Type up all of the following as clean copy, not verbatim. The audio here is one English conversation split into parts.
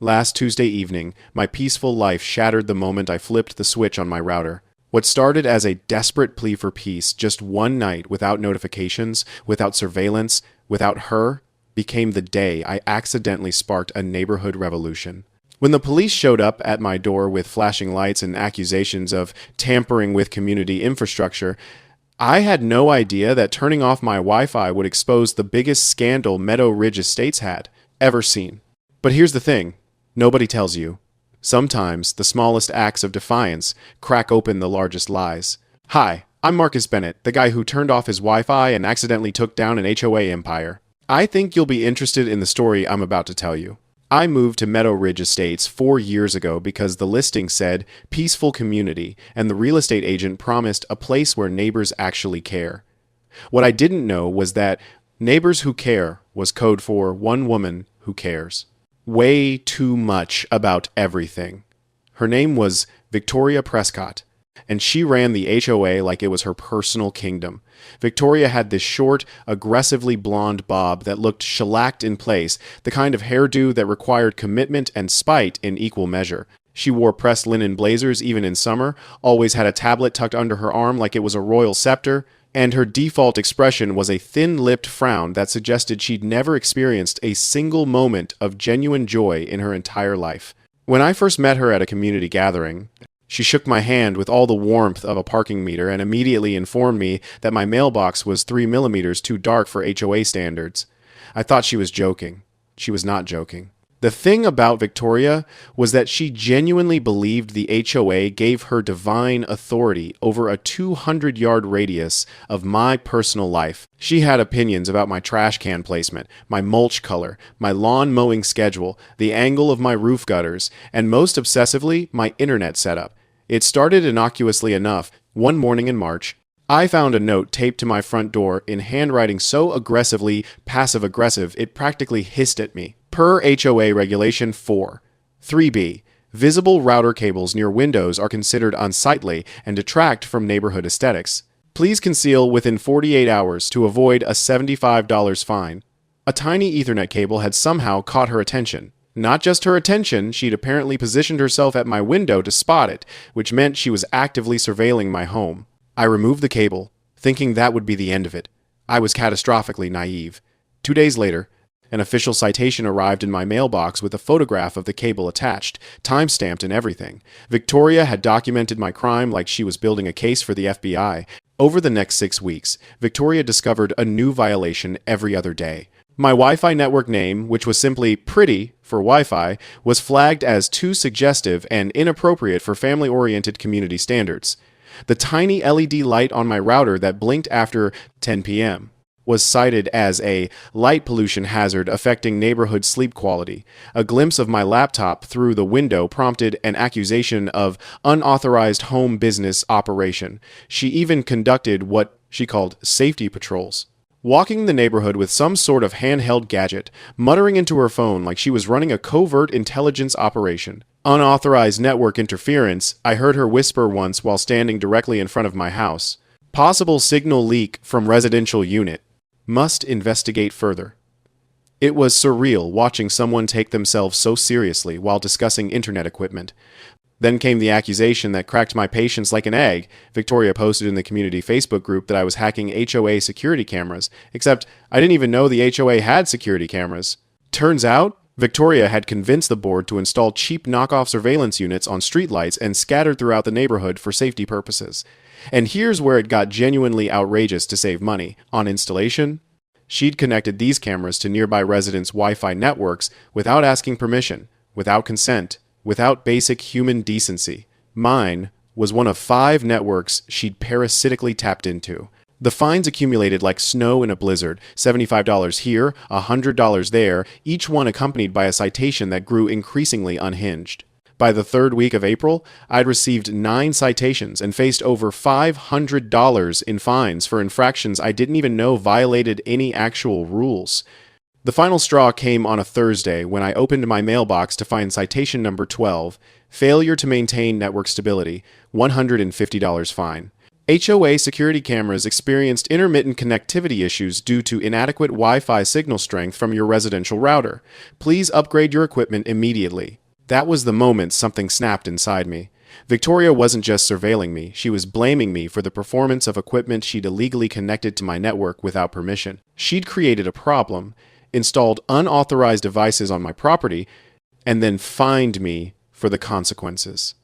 Last Tuesday evening, my peaceful life shattered the moment I flipped the switch on my router. What started as a desperate plea for peace just one night without notifications, without surveillance, without her, became the day I accidentally sparked a neighborhood revolution. When the police showed up at my door with flashing lights and accusations of tampering with community infrastructure, I had no idea that turning off my Wi-Fi would expose the biggest scandal Meadow Ridge Estates had ever seen. But here's the thing. Nobody tells you. Sometimes the smallest acts of defiance crack open the largest lies. Hi, I'm Marcus Bennett, the guy who turned off his Wi-Fi and accidentally took down an HOA empire. I think you'll be interested in the story I'm about to tell you. I moved to Meadow Ridge Estates 4 years ago because the listing said peaceful community, and the real estate agent promised a place where neighbors actually care. What I didn't know was that neighbors who care was code for one woman who cares. Way too much about everything. Her name was Victoria Prescott, and she ran the HOA like it was her personal kingdom. Victoria had this short, aggressively blonde bob that looked shellacked in place, the kind of hairdo that required commitment and spite in equal measure. She wore pressed linen blazers even in summer, always had a tablet tucked under her arm like it was a royal scepter, and her default expression was a thin-lipped frown that suggested she'd never experienced a single moment of genuine joy in her entire life. When I first met her at a community gathering, she shook my hand with all the warmth of a parking meter and immediately informed me that my mailbox was 3 millimeters too dark for HOA standards. I thought she was joking. She was not joking. The thing about Victoria was that she genuinely believed the HOA gave her divine authority over a 200-yard radius of my personal life. She had opinions about my trash can placement, my mulch color, my lawn mowing schedule, the angle of my roof gutters, and most obsessively, my internet setup. It started innocuously enough. One morning in March, I found a note taped to my front door in handwriting so aggressively passive-aggressive it practically hissed at me. Per HOA Regulation 4. 3b. Visible router cables near windows are considered unsightly and detract from neighborhood aesthetics. Please conceal within 48 hours to avoid a $75 fine. A tiny Ethernet cable had somehow caught her attention. Not just her attention, she'd apparently positioned herself at my window to spot it, which meant she was actively surveilling my home. I removed the cable, thinking that would be the end of it. I was catastrophically naive. 2 days later, an official citation arrived in my mailbox with a photograph of the cable attached, time-stamped and everything. Victoria had documented my crime like she was building a case for the FBI. Over the next 6 weeks, Victoria discovered a new violation every other day. My Wi-Fi network name, which was simply pretty for Wi-Fi, was flagged as too suggestive and inappropriate for family-oriented community standards. The tiny LED light on my router that blinked after 10 p.m. was cited as a light pollution hazard affecting neighborhood sleep quality. A glimpse of my laptop through the window prompted an accusation of unauthorized home business operation. She even conducted what she called safety patrols. Walking the neighborhood with some sort of handheld gadget, muttering into her phone like she was running a covert intelligence operation. Unauthorized network interference, I heard her whisper once while standing directly in front of my house. Possible signal leak from residential unit. Must investigate further. It was surreal watching someone take themselves so seriously while discussing internet equipment. Then came the accusation that cracked my patience like an egg. Victoria posted in the community Facebook group that I was hacking HOA security cameras, except I didn't even know the HOA had security cameras. Turns out, Victoria had convinced the board to install cheap knockoff surveillance units on streetlights and scattered throughout the neighborhood for safety purposes. And here's where it got genuinely outrageous to save money. On installation, she'd connected these cameras to nearby residents' Wi-Fi networks without asking permission, without consent, without basic human decency. Mine was one of 5 networks she'd parasitically tapped into. The fines accumulated like snow in a blizzard, $75 here, $100 there, each one accompanied by a citation that grew increasingly unhinged. By the 3rd week of April, I'd received 9 citations and faced over $500 in fines for infractions I didn't even know violated any actual rules. The final straw came on a Thursday when I opened my mailbox to find citation number 12, failure to maintain network stability, $150 fine. HOA security cameras experienced intermittent connectivity issues due to inadequate Wi-Fi signal strength from your residential router. Please upgrade your equipment immediately. That was the moment something snapped inside me. Victoria wasn't just surveilling me, she was blaming me for the performance of equipment she'd illegally connected to my network without permission. She'd created a problem, installed unauthorized devices on my property, and then fined me for the consequences.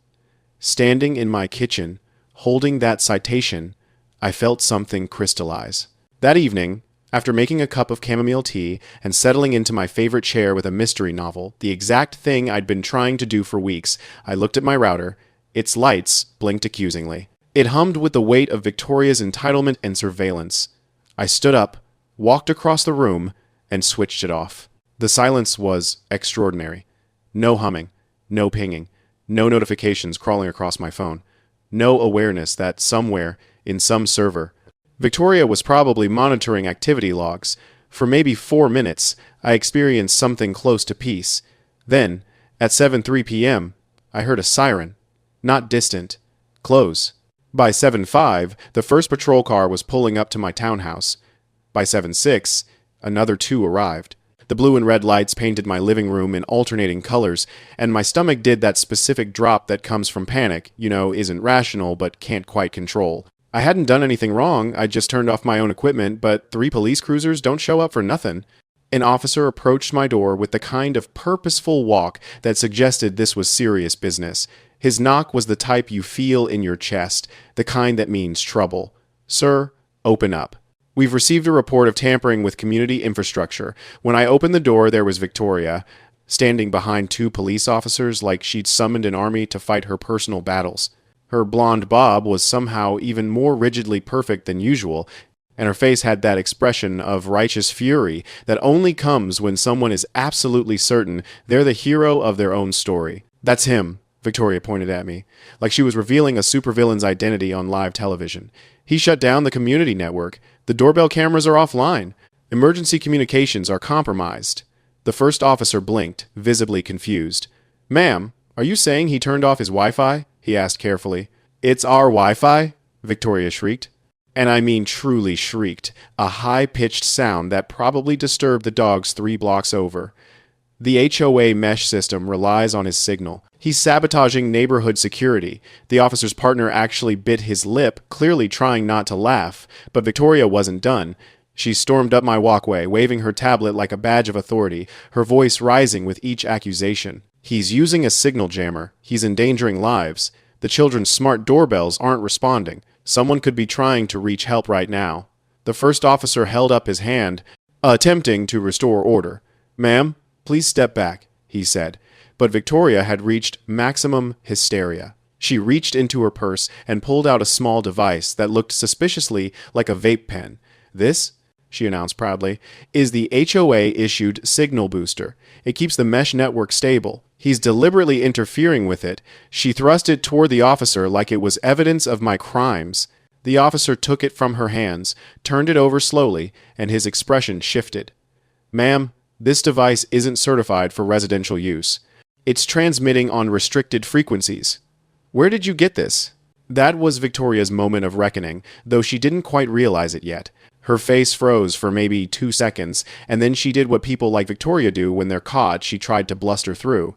Standing in my kitchen, holding that citation, I felt something crystallize. That evening, after making a cup of chamomile tea and settling into my favorite chair with a mystery novel, the exact thing I'd been trying to do for weeks, I looked at my router. Its lights blinked accusingly. It hummed with the weight of Victoria's entitlement and surveillance. I stood up, walked across the room, and switched it off. The silence was extraordinary. No humming, no pinging, no notifications crawling across my phone. No awareness that somewhere, in some server, Victoria was probably monitoring activity logs. For maybe 4 minutes, I experienced something close to peace. Then, at 7:03 p.m., I heard a siren. Not distant. Close. By 7:05, the first patrol car was pulling up to my townhouse. By 7:06, another 2 arrived. The blue and red lights painted my living room in alternating colors, and my stomach did that specific drop that comes from panic, isn't rational but can't quite control. I hadn't done anything wrong, I just turned off my own equipment, but 3 police cruisers don't show up for nothing. An officer approached my door with the kind of purposeful walk that suggested this was serious business. His knock was the type you feel in your chest, the kind that means trouble. "Sir, open up. We've received a report of tampering with community infrastructure." When I opened the door, there was Victoria, standing behind 2 police officers like she'd summoned an army to fight her personal battles. Her blonde bob was somehow even more rigidly perfect than usual, and her face had that expression of righteous fury that only comes when someone is absolutely certain they're the hero of their own story. "That's him," Victoria pointed at me, like she was revealing a supervillain's identity on live television. "He shut down the community network. The doorbell cameras are offline. Emergency communications are compromised." The first officer blinked, visibly confused. "Ma'am, are you saying he turned off his Wi-Fi?" he asked carefully. "It's our Wi-Fi?" Victoria shrieked. And I mean truly shrieked, a high-pitched sound that probably disturbed the dogs 3 blocks over. The HOA mesh system relies on his signal. He's sabotaging neighborhood security. The officer's partner actually bit his lip, clearly trying not to laugh, but Victoria wasn't done. She stormed up my walkway, waving her tablet like a badge of authority, her voice rising with each accusation. "He's using a signal jammer. He's endangering lives. The children's smart doorbells aren't responding. Someone could be trying to reach help right now." The first officer held up his hand, attempting to restore order. "Ma'am, please step back," he said. But Victoria had reached maximum hysteria. She reached into her purse and pulled out a small device that looked suspiciously like a vape pen. "This," she announced proudly, "is the HOA-issued signal booster. It keeps the mesh network stable. He's deliberately interfering with it." She thrust it toward the officer like it was evidence of my crimes. The officer took it from her hands, turned it over slowly, and his expression shifted. "Ma'am, this device isn't certified for residential use. It's transmitting on restricted frequencies." "Where did you get this?" That was Victoria's moment of reckoning, though she didn't quite realize it yet. Her face froze for maybe 2 seconds, and then she did what people like Victoria do when they're caught. She tried to bluster through.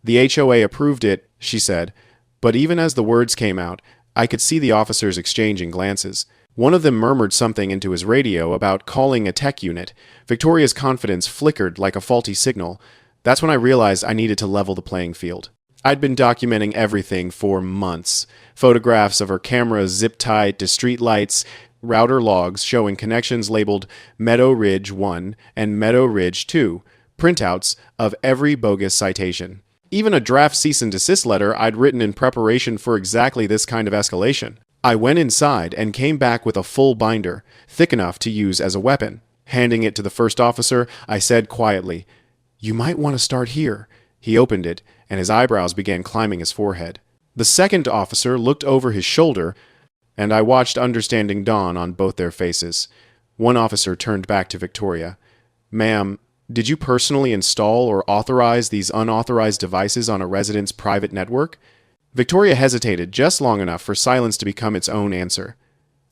"The HOA approved it," she said. But even as the words came out, I could see the officers exchanging glances. One of them murmured something into his radio about calling a tech unit. Victoria's confidence flickered like a faulty signal. That's when I realized I needed to level the playing field. I'd been documenting everything for months. Photographs of her camera zip-tied to street lights, router logs showing connections labeled Meadow Ridge 1 and Meadow Ridge 2, printouts of every bogus citation. Even a draft cease and desist letter I'd written in preparation for exactly this kind of escalation. I went inside and came back with a full binder, thick enough to use as a weapon. Handing it to the first officer, I said quietly, "You might want to start here." He opened it, and his eyebrows began climbing his forehead. The second officer looked over his shoulder, and I watched understanding dawn on both their faces. One officer turned back to Victoria. "Ma'am, did you personally install or authorize these unauthorized devices on a resident's private network?" Victoria hesitated just long enough for silence to become its own answer.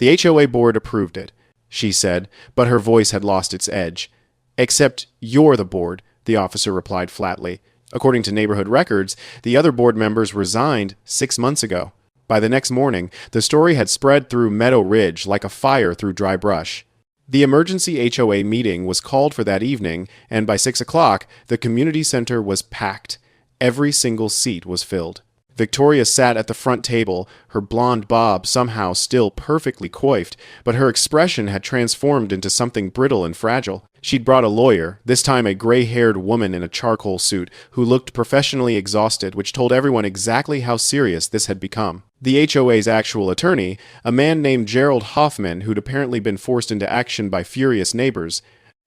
The HOA board approved it, she said, but her voice had lost its edge. Except you're the board, the officer replied flatly. According to neighborhood records, the other board members resigned 6 months ago. By the next morning, the story had spread through Meadow Ridge like a fire through dry brush. The emergency HOA meeting was called for that evening, and by 6 o'clock, the community center was packed. Every single seat was filled. Victoria sat at the front table, her blonde bob somehow still perfectly coiffed, but her expression had transformed into something brittle and fragile. She'd brought a lawyer, this time a gray-haired woman in a charcoal suit, who looked professionally exhausted, which told everyone exactly how serious this had become. The HOA's actual attorney, a man named Gerald Hoffman, who'd apparently been forced into action by furious neighbors,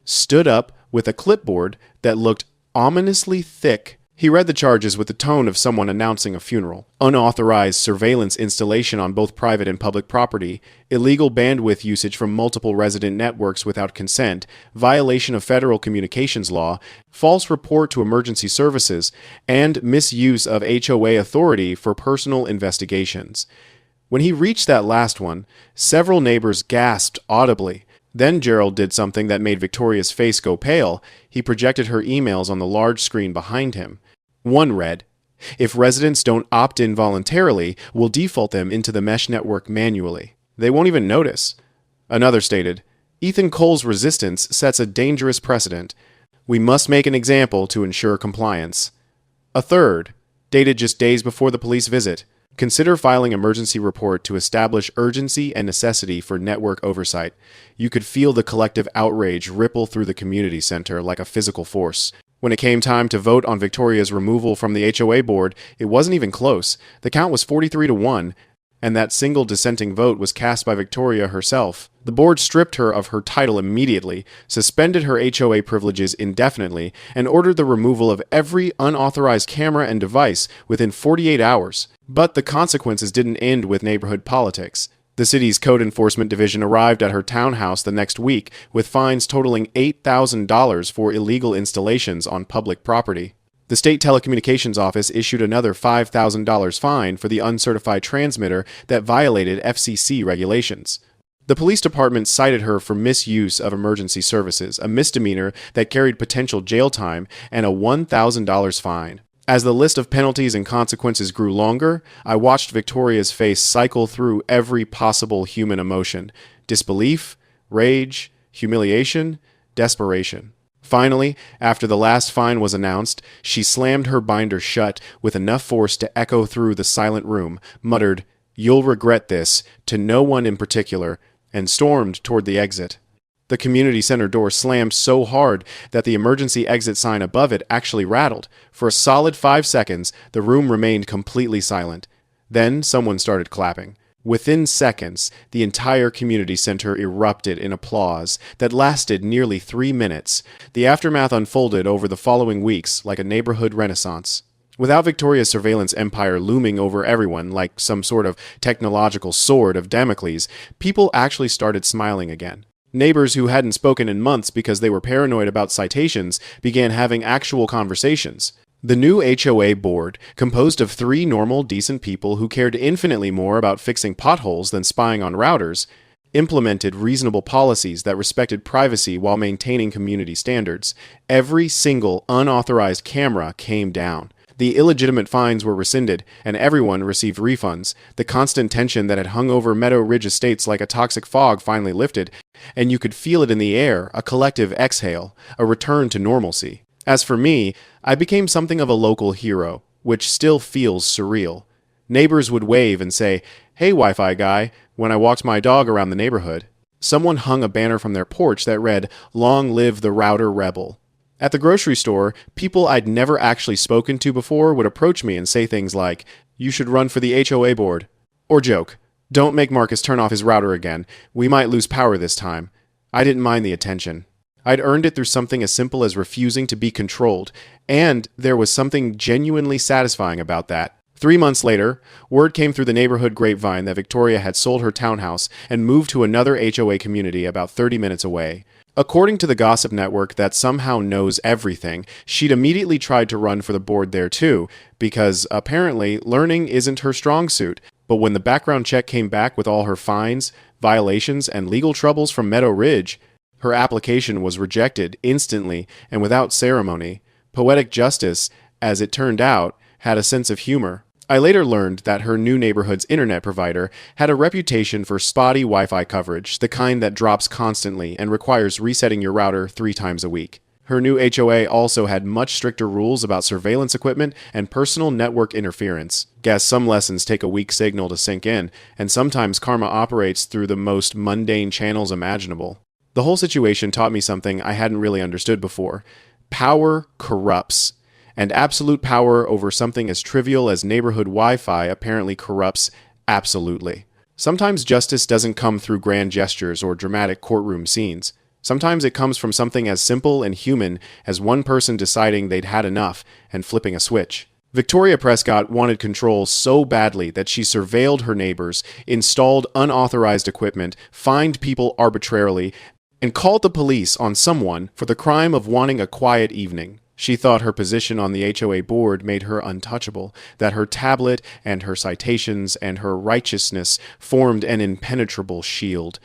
stood up with a clipboard that looked ominously thick. He read the charges with the tone of someone announcing a funeral. Unauthorized surveillance installation on both private and public property, illegal bandwidth usage from multiple resident networks without consent, violation of federal communications law, false report to emergency services, and misuse of HOA authority for personal investigations. When he reached that last one, several neighbors gasped audibly. Then Gerald did something that made Victoria's face go pale. He projected her emails on the large screen behind him. One read, "If residents don't opt in voluntarily, we'll default them into the mesh network manually. They won't even notice." Another stated, "Ethan Cole's resistance sets a dangerous precedent. We must make an example to ensure compliance." A third, dated just days before the police visit, "Consider filing emergency report to establish urgency and necessity for network oversight." You could feel the collective outrage ripple through the community center like a physical force. When it came time to vote on Victoria's removal from the HOA board, it wasn't even close. The count was 43-1, and that single dissenting vote was cast by Victoria herself. The board stripped her of her title immediately, suspended her HOA privileges indefinitely, and ordered the removal of every unauthorized camera and device within 48 hours. But the consequences didn't end with neighborhood politics. The city's code enforcement division arrived at her townhouse the next week with fines totaling $8,000 for illegal installations on public property. The state telecommunications office issued another $5,000 fine for the uncertified transmitter that violated FCC regulations. The police department cited her for misuse of emergency services, a misdemeanor that carried potential jail time, and a $1,000 fine. As the list of penalties and consequences grew longer, I watched Victoria's face cycle through every possible human emotion: disbelief, rage, humiliation, desperation. Finally, after the last fine was announced, she slammed her binder shut with enough force to echo through the silent room, muttered, "You'll regret this," to no one in particular, and stormed toward the exit. The community center door slammed so hard that the emergency exit sign above it actually rattled. For a solid 5 seconds, the room remained completely silent. Then someone started clapping. Within seconds, the entire community center erupted in applause that lasted nearly 3 minutes. The aftermath unfolded over the following weeks like a neighborhood renaissance. Without Victoria's surveillance empire looming over everyone like some sort of technological sword of Damocles, people actually started smiling again. Neighbors who hadn't spoken in months because they were paranoid about citations began having actual conversations. The new HOA board, composed of 3 normal, decent people who cared infinitely more about fixing potholes than spying on routers, implemented reasonable policies that respected privacy while maintaining community standards. Every single unauthorized camera came down. The illegitimate fines were rescinded, and everyone received refunds. The constant tension that had hung over Meadow Ridge estates like a toxic fog finally lifted, and you could feel it in the air, a collective exhale, a return to normalcy. As for me, I became something of a local hero, which still feels surreal. Neighbors would wave and say, "Hey, Wi-Fi guy," when I walked my dog around the neighborhood. Someone hung a banner from their porch that read, "Long live the router rebel." At the grocery store, people I'd never actually spoken to before would approach me and say things like, "You should run for the HOA board." Or joke, "Don't make Marcus turn off his router again. We might lose power this time." I didn't mind the attention. I'd earned it through something as simple as refusing to be controlled, and there was something genuinely satisfying about that. 3 months later, word came through the neighborhood grapevine that Victoria had sold her townhouse and moved to another HOA community about 30 minutes away. According to the gossip network that somehow knows everything, she'd immediately tried to run for the board there too, because apparently learning isn't her strong suit. But when the background check came back with all her fines, violations, and legal troubles from Meadow Ridge, her application was rejected instantly and without ceremony. Poetic justice, as it turned out, had a sense of humor. I later learned that her new neighborhood's internet provider had a reputation for spotty Wi-Fi coverage, the kind that drops constantly and requires resetting your router 3 times a week. Her new HOA also had much stricter rules about surveillance equipment and personal network interference. Guess some lessons take a weak signal to sink in, and sometimes karma operates through the most mundane channels imaginable. The whole situation taught me something I hadn't really understood before. Power corrupts. And absolute power over something as trivial as neighborhood Wi-Fi apparently corrupts absolutely. Sometimes justice doesn't come through grand gestures or dramatic courtroom scenes. Sometimes it comes from something as simple and human as one person deciding they'd had enough and flipping a switch. Victoria Prescott wanted control so badly that she surveilled her neighbors, installed unauthorized equipment, fined people arbitrarily, and called the police on someone for the crime of wanting a quiet evening. She thought her position on the HOA board made her untouchable, that her tablet and her citations and her righteousness formed an impenetrable shield.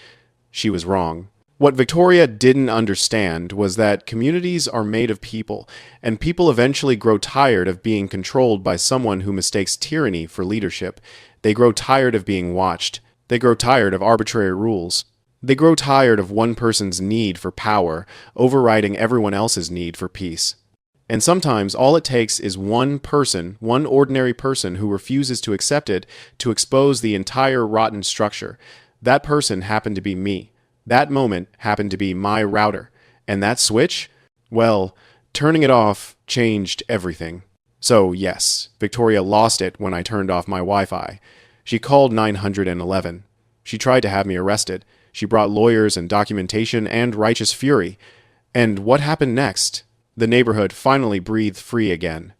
She was wrong. What Victoria didn't understand was that communities are made of people, and people eventually grow tired of being controlled by someone who mistakes tyranny for leadership. They grow tired of being watched. They grow tired of arbitrary rules. They grow tired of one person's need for power overriding everyone else's need for peace. And sometimes all it takes is one person, one ordinary person who refuses to accept it, to expose the entire rotten structure. That person happened to be me. That moment happened to be my router. And that switch? Well, turning it off changed everything. So yes, Victoria lost it when I turned off my Wi-Fi. She called 911. She tried to have me arrested. She brought lawyers and documentation and righteous fury. And what happened next? The neighborhood finally breathed free again.